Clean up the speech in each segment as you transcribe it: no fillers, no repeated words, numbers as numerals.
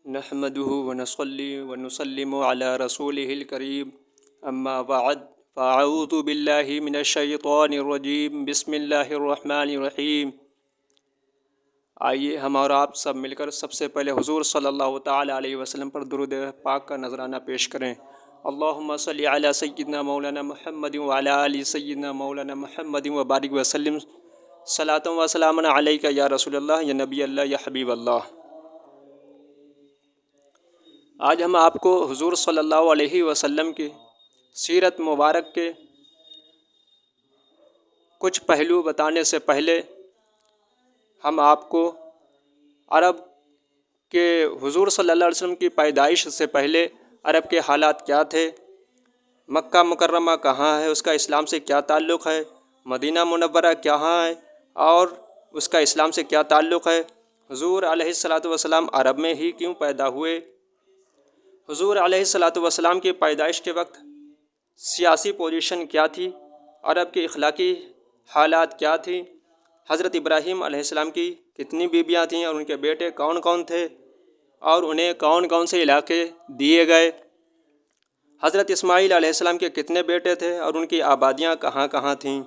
نحمده ونصلي ونسلم على رسوله الكريم اما بعد فاعوذ بالله من الشیطان الرجیم بسم اللہ الرحمن الرحیم۔ آئیے ہم اور آپ سب مل کر سب سے پہلے حضور صلی اللہ تعالی علیہ وسلم پر درود پاک کا نذرانہ پیش کریں۔ اللہم صلی علی سیدنا مولانا محمد وعلی آل سیدنا مولانا محمد وبارک وسلم صلاۃ و سلام علیک یا رسول اللہ یا نبی اللہ یا حبیب اللہ۔ آج ہم آپ کو حضور صلی اللہ علیہ وسلم کی سیرت مبارک کے کچھ پہلو بتانے سے پہلے ہم آپ کو عرب کے حضور صلی اللہ علیہ وسلم کی پیدائش سے پہلے عرب کے حالات کیا تھے، مکہ مکرمہ کہاں ہے، اس کا اسلام سے کیا تعلق ہے، مدینہ منورہ کہاں ہے اور اس کا اسلام سے کیا تعلق ہے، حضور علیہ الصلاۃ والسلام عرب میں ہی کیوں پیدا ہوئے، حضور علیہ الصلاۃ والسلام کی پیدائش کے وقت سیاسی پوزیشن کیا تھی، عرب کی اخلاقی حالات کیا تھیں، حضرت ابراہیم علیہ السلام کی کتنی بیویاں تھیں اور ان کے بیٹے کون کون تھے اور انہیں کون کون سے علاقے دیے گئے، حضرت اسماعیل علیہ السلام کے کتنے بیٹے تھے اور ان کی آبادیاں کہاں کہاں تھیں۔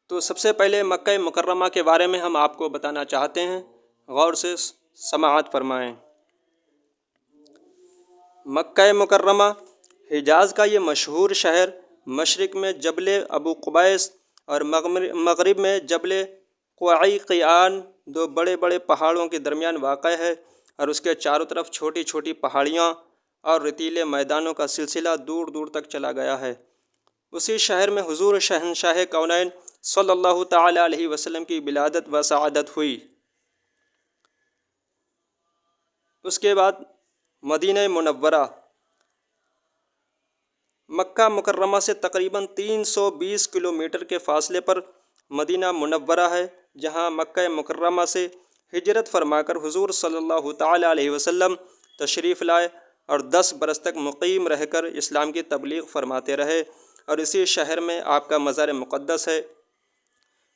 تو سب سے پہلے مکہ مکرمہ کے بارے میں ہم آپ کو بتانا چاہتے ہیں، غور سے سماعت فرمائیں۔ مکہ مکرمہ حجاز کا یہ مشہور شہر مشرق میں جبل ابو قبیس اور مغرب میں جبل قعیقیان، دو بڑے بڑے پہاڑوں کے درمیان واقع ہے اور اس کے چاروں طرف چھوٹی چھوٹی پہاڑیاں اور ریتیلے میدانوں کا سلسلہ دور دور تک چلا گیا ہے۔ اسی شہر میں حضور شہنشاہ کونین صلی اللہ تعالی علیہ وسلم کی ولادت و سعادت ہوئی۔ اس کے بعد مدینہ منورہ مکہ مکرمہ سے تقریباً 320 کلومیٹر کے فاصلے پر مدینہ منورہ ہے، جہاں مکہ مکرمہ سے ہجرت فرما کر حضور صلی اللہ تعالی علیہ وسلم تشریف لائے اور 10 برس تک مقیم رہ کر اسلام کی تبلیغ فرماتے رہے، اور اسی شہر میں آپ کا مزار مقدس ہے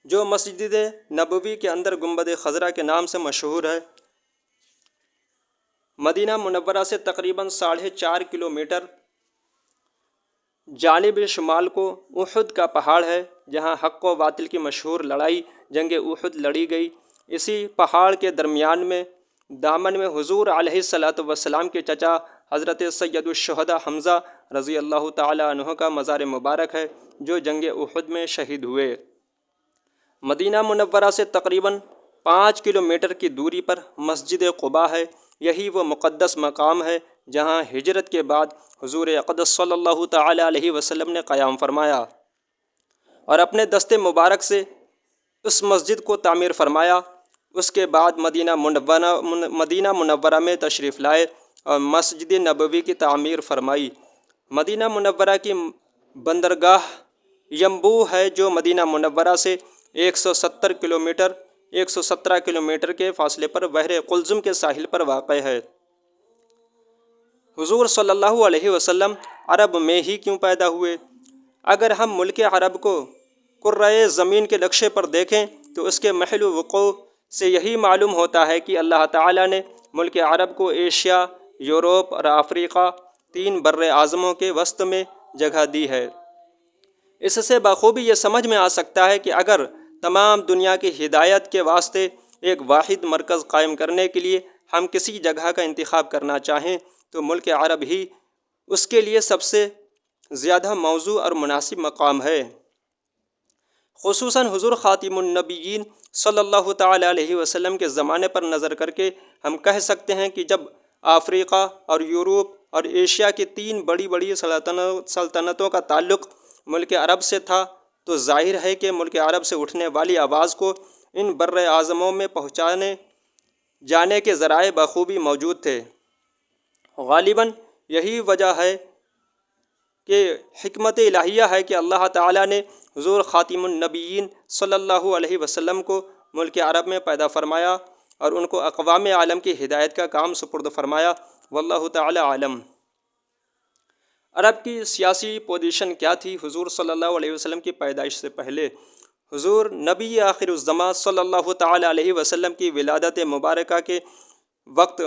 جو مسجد نبوی کے اندر گنبد خضرا کے نام سے مشہور ہے۔ مدینہ منورہ سے تقریباً 4.5 کلومیٹر جانب شمال کو احد کا پہاڑ ہے، جہاں حق و باطل کی مشہور لڑائی جنگ احد لڑی گئی۔ اسی پہاڑ کے درمیان میں دامن میں حضور علیہ الصلاۃ والسلام کے چچا حضرت سید الشہداء حمزہ رضی اللہ تعالی عنہ کا مزار مبارک ہے، جو جنگ احد میں شہید ہوئے۔ مدینہ منورہ سے تقریباً 5 کلومیٹر کی دوری پر مسجد قباء ہے، یہی وہ مقدس مقام ہے جہاں ہجرت کے بعد حضور اقدس صلی اللہ تعالی علیہ وسلم نے قیام فرمایا اور اپنے دست مبارک سے اس مسجد کو تعمیر فرمایا۔ اس کے بعد مدینہ منورہ میں تشریف لائے اور مسجد نبوی کی تعمیر فرمائی۔ مدینہ منورہ کی بندرگاہ ینبوع ہے، جو مدینہ منورہ سے 117 کلومیٹر کے فاصلے پر بحر قلزم کے ساحل پر واقع ہے۔ حضور صلی اللہ علیہ وسلم عرب میں ہی کیوں پیدا ہوئے؟ اگر ہم ملک عرب کو کرۂ زمین کے نقشے پر دیکھیں تو اس کے محل وقوع سے یہی معلوم ہوتا ہے کہ اللہ تعالیٰ نے ملک عرب کو ایشیا، یورپ اور افریقہ 3 بر اعظموں کے وسط میں جگہ دی ہے۔ اس سے بخوبی یہ سمجھ میں آ سکتا ہے کہ اگر تمام دنیا کی ہدایت کے واسطے ایک واحد مرکز قائم کرنے کے لیے ہم کسی جگہ کا انتخاب کرنا چاہیں تو ملک عرب ہی اس کے لیے سب سے زیادہ موزوں اور مناسب مقام ہے۔ خصوصاً حضور خاتم النبیین صلی اللہ تعالی علیہ وسلم کے زمانے پر نظر کر کے ہم کہہ سکتے ہیں کہ جب افریقہ اور یورپ اور ایشیا کی 3 بڑی بڑی سلطنتوں کا تعلق ملک عرب سے تھا تو ظاہر ہے کہ ملک عرب سے اٹھنے والی آواز کو ان بر اعظموں میں پہنچانے جانے کے ذرائع بخوبی موجود تھے۔ غالباً یہی وجہ ہے کہ حکمت الہیہ ہے کہ اللہ تعالیٰ نے حضور خاتم النبیین صلی اللہ علیہ وسلم کو ملک عرب میں پیدا فرمایا اور ان کو اقوام عالم کی ہدایت کا کام سپرد فرمایا۔ واللہ تعالی عالم۔ عرب کی سیاسی پوزیشن کیا تھی حضور صلی اللہ علیہ وسلم کی پیدائش سے پہلے؟ حضور نبی آخر الزماں صلی اللہ تعالی علیہ وسلم کی ولادت مبارکہ کے وقت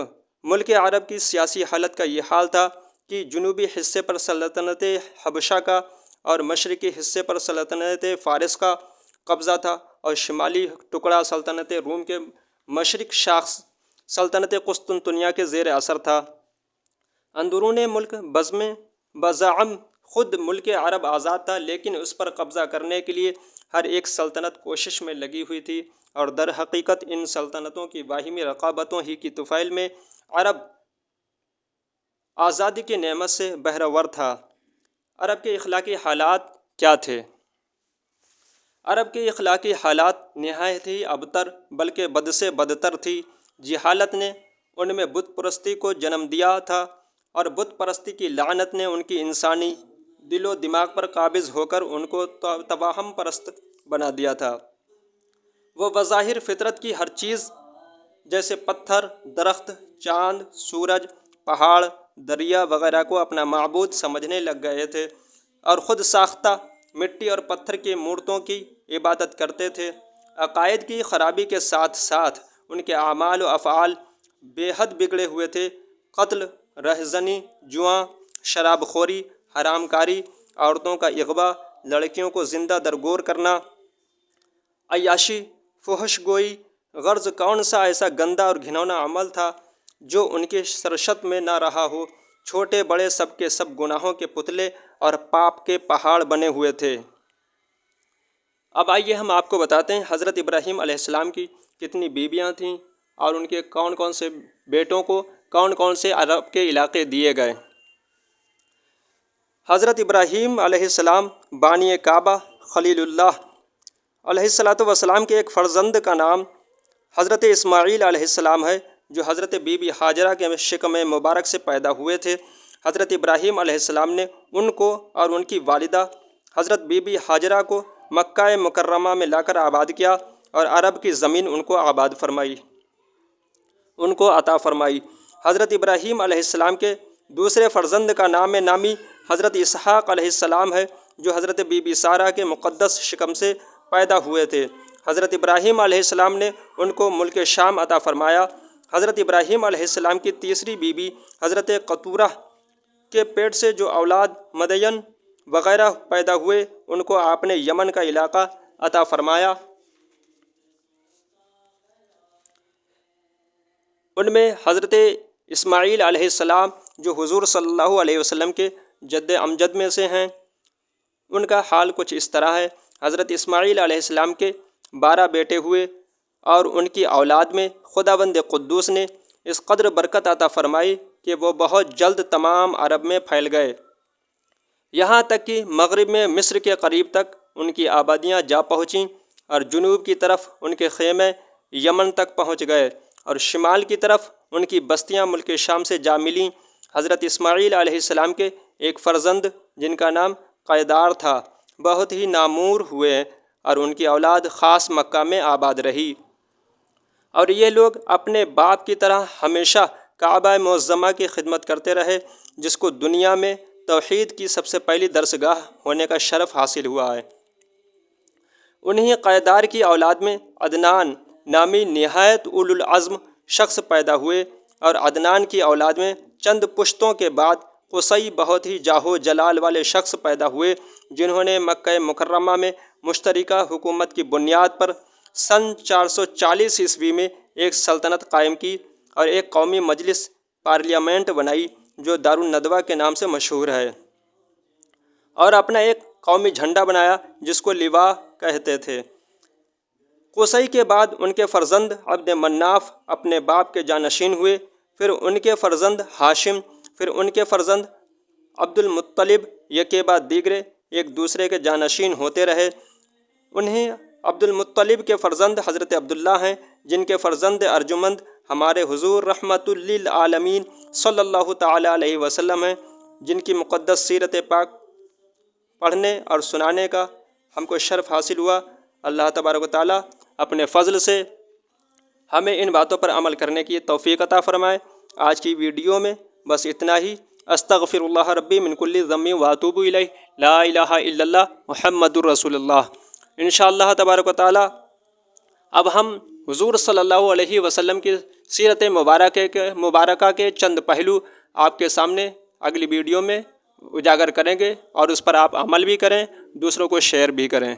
ملک عرب کی سیاسی حالت کا یہ حال تھا کہ جنوبی حصے پر سلطنت حبشہ کا اور مشرقی حصے پر سلطنت فارس کا قبضہ تھا، اور شمالی ٹکڑا سلطنت روم کے مشرق شاخ سلطنت قسطنطنیہ کے زیر اثر تھا۔ اندرون ملک بزعم خود ملک عرب آزاد تھا، لیکن اس پر قبضہ کرنے کے لیے ہر ایک سلطنت کوشش میں لگی ہوئی تھی، اور در حقیقت ان سلطنتوں کی باہمی رقابتوں ہی کی طفیل میں عرب آزادی کی نعمت سے بہرور تھا۔ عرب کے اخلاقی حالات کیا تھے؟ عرب کے اخلاقی حالات نہایت ہی ابتر بلکہ بد سے بدتر تھی۔ جہالت نے ان میں بت پرستی کو جنم دیا تھا، اور بت پرستی کی لعنت نے ان کی انسانی دل و دماغ پر قابض ہو کر ان کو توہم پرست بنا دیا تھا۔ وہ بظاہر فطرت کی ہر چیز جیسے پتھر، درخت، چاند، سورج، پہاڑ، دریا وغیرہ کو اپنا معبود سمجھنے لگ گئے تھے، اور خود ساختہ مٹی اور پتھر کی مورتوں کی عبادت کرتے تھے۔ عقائد کی خرابی کے ساتھ ساتھ ان کے اعمال و افعال بے حد بگڑے ہوئے تھے۔ قتل، رہزنی، جوا، شراب خوری، حرام کاری، عورتوں کا اغوا، لڑکیوں کو زندہ درگور کرنا، عیاشی، فحش گوئی، غرض کون سا ایسا گندا اور گھناؤنا عمل تھا جو ان کے سرشت میں نہ رہا ہو۔ چھوٹے بڑے سب کے سب گناہوں کے پتلے اور پاپ کے پہاڑ بنے ہوئے تھے۔ اب آئیے ہم آپ کو بتاتے ہیں حضرت ابراہیم علیہ السلام کی کتنی بیویاں تھیں، اور ان کے کون کون سے بیٹوں کو کون کون سے عرب کے علاقے دیے گئے۔ حضرت ابراہیم علیہ السلام بانی کعبہ خلیل اللہ علیہ السلام کے ایک فرزند کا نام حضرت اسماعیل علیہ السلام ہے، جو حضرت بی بی ہاجرہ کے شکم مبارک سے پیدا ہوئے تھے۔ حضرت ابراہیم علیہ السلام نے ان کو اور ان کی والدہ حضرت بی بی ہاجرہ کو مکہ مکرمہ میں لا کر آباد کیا، اور عرب کی زمین ان کو آباد فرمائی، ان کو عطا فرمائی۔ حضرت ابراہیم علیہ السلام کے دوسرے فرزند کا نام نامی حضرت اسحاق علیہ السلام ہے، جو حضرت بی بی سارہ کے مقدس شکم سے پیدا ہوئے تھے۔ حضرت ابراہیم علیہ السلام نے ان کو ملک شام عطا فرمایا۔ حضرت ابراہیم علیہ السلام کی تیسری بیوی حضرت قطورہ کے پیٹ سے جو اولاد مدین وغیرہ پیدا ہوئے، ان کو آپ نے یمن کا علاقہ عطا فرمایا۔ ان میں حضرت اسماعیل علیہ السلام جو حضور صلی اللہ علیہ وسلم کے جد امجد میں سے ہیں، ان کا حال کچھ اس طرح ہے۔ حضرت اسماعیل علیہ السلام کے 12 بیٹے ہوئے، اور ان کی اولاد میں خداوند قدوس نے اس قدر برکت عطا فرمائی کہ وہ بہت جلد تمام عرب میں پھیل گئے، یہاں تک کہ مغرب میں مصر کے قریب تک ان کی آبادیاں جا پہنچیں، اور جنوب کی طرف ان کے خیمے یمن تک پہنچ گئے، اور شمال کی طرف ان کی بستیاں ملک شام سے جا ملیں۔ حضرت اسماعیل علیہ السلام کے ایک فرزند جن کا نام قیدار تھا بہت ہی نامور ہوئے، اور ان کی اولاد خاص مکہ میں آباد رہی، اور یہ لوگ اپنے باپ کی طرح ہمیشہ کعبہ معظمہ کی خدمت کرتے رہے، جس کو دنیا میں توحید کی سب سے پہلی درسگاہ ہونے کا شرف حاصل ہوا ہے۔ انہی قیدار کی اولاد میں عدنان نامی نہایت اولو العزم شخص پیدا ہوئے، اور عدنان کی اولاد میں چند پشتوں کے بعد قصی بہت ہی جاہ و جلال والے شخص پیدا ہوئے، جنہوں نے مکہ مکرمہ میں مشترکہ حکومت کی بنیاد پر سن 440 عیسوی میں ایک سلطنت قائم کی، اور ایک قومی مجلس پارلیمنٹ بنائی جو دارالندوہ کے نام سے مشہور ہے، اور اپنا ایک قومی جھنڈا بنایا جس کو لواء کہتے تھے۔ قصی کے بعد ان کے فرزند عبد مناف اپنے باپ کے جانشین ہوئے، پھر ان کے فرزند ہاشم، پھر ان کے فرزند عبد المطلب، یکے بعد دیگرے ایک دوسرے کے جانشین ہوتے رہے۔ انہیں عبد المطلب کے فرزند حضرت عبداللہ ہیں، جن کے فرزند ارجمند ہمارے حضور رحمت للعالمین صلی اللہ تعالی علیہ وسلم ہیں، جن کی مقدس سیرت پاک پڑھنے اور سنانے کا ہم کو شرف حاصل ہوا۔ اللہ تبارک و تعالیٰ اپنے فضل سے ہمیں ان باتوں پر عمل کرنے کی توفیق عطا فرمائے۔ آج کی ویڈیو میں بس اتنا ہی۔ استغفر اللہ ربی من کل ذنب واتوب الیہ، لا الہ الا اللہ محمد الرسول اللہ۔ انشاءاللہ تبارک و تعالیٰ اب ہم حضور صلی اللہ علیہ وسلم کی سیرت مبارکہ کے چند پہلو آپ کے سامنے اگلی ویڈیو میں اجاگر کریں گے، اور اس پر آپ عمل بھی کریں، دوسروں کو شیئر بھی کریں۔